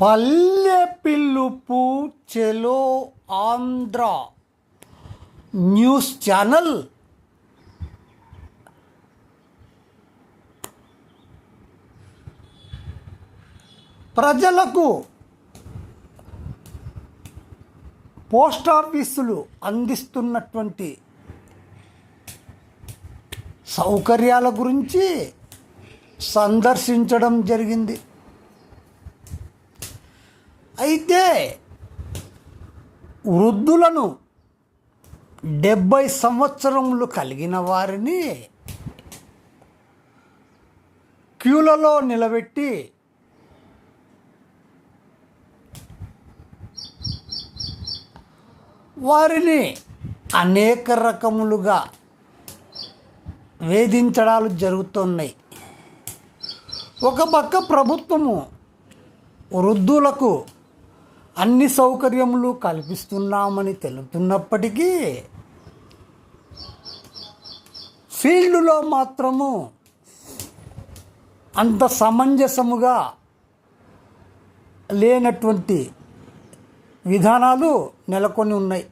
పల్లె పిలుపు చెలో Andhra news channel ప్రజలకు పోస్టాఫీసులు అందిస్తున్నటువంటి సౌకర్యాల గురించి సందర్శించడం జరిగింది. అయితే వృద్ధులను 70 సంవత్సరములు కలిగిన వారిని క్యూలలో నిలబెట్టి వారిని అనేక రకములుగా వేధించడాలు జరుగుతున్నాయి. ఒక పక్క ప్రభుత్వము వృద్ధులకు అన్ని సౌకర్యములు కల్పిస్తున్నామని తెలుపుతున్నప్పటికీ ఫీల్డ్లో మాత్రము అంత సమంజసముగా లేనటువంటి విధానాలు నెలకొని ఉన్నాయి.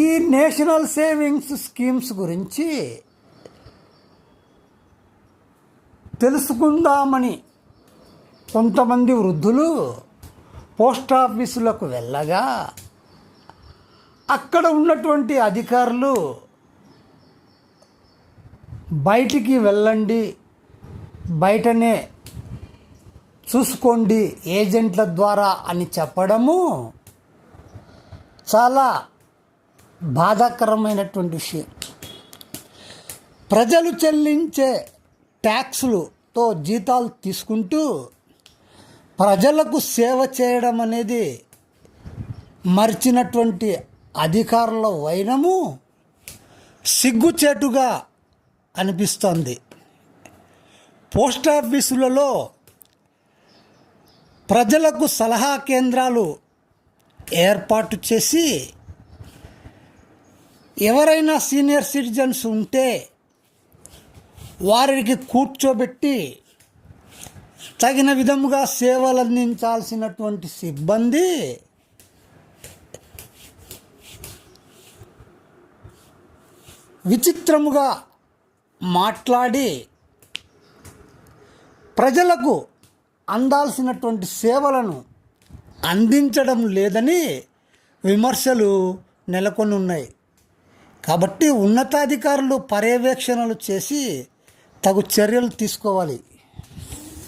ఈ నేషనల్ సేవింగ్స్ స్కీమ్స్ గురించి తెలుసుకుందామని కొంతమంది వృద్ధులు పోస్టాఫీసులకు వెళ్ళగా అక్కడ ఉన్నటువంటి అధికారులు బయటికి వెళ్ళండి, బయటనే చూసుకోండి ఏజెంట్ల ద్వారా అని చెప్పడము చాలా బాధాకరమైనటువంటి విషయం. ప్రజలు చెల్లించే ట్యాక్సులతో జీతాలు తీసుకుంటూ ప్రజలకు సేవ చేయడం అనేది మర్చినటువంటి అధికారుల వైనము సిగ్గుచేటుగా అనిపిస్తోంది. పోస్టాఫీసులలో ప్రజలకు సలహా కేంద్రాలు ఏర్పాటు చేసి ఎవరైనా సీనియర్ సిటిజన్స్ ఉంటే వారికి కూర్చోబెట్టి తగిన విధముగా సేవలు అందించాల్సినటువంటి సిబ్బంది విచిత్రముగా మాట్లాడి ప్రజలకు అందాల్సినటువంటి సేవలను అందించడం లేదని విమర్శలు నెలకొని ఉన్నాయి. కాబట్టి ఉన్నతాధికారులు పర్యవేక్షణలు చేసి తగు చర్యలు తీసుకోవాలి.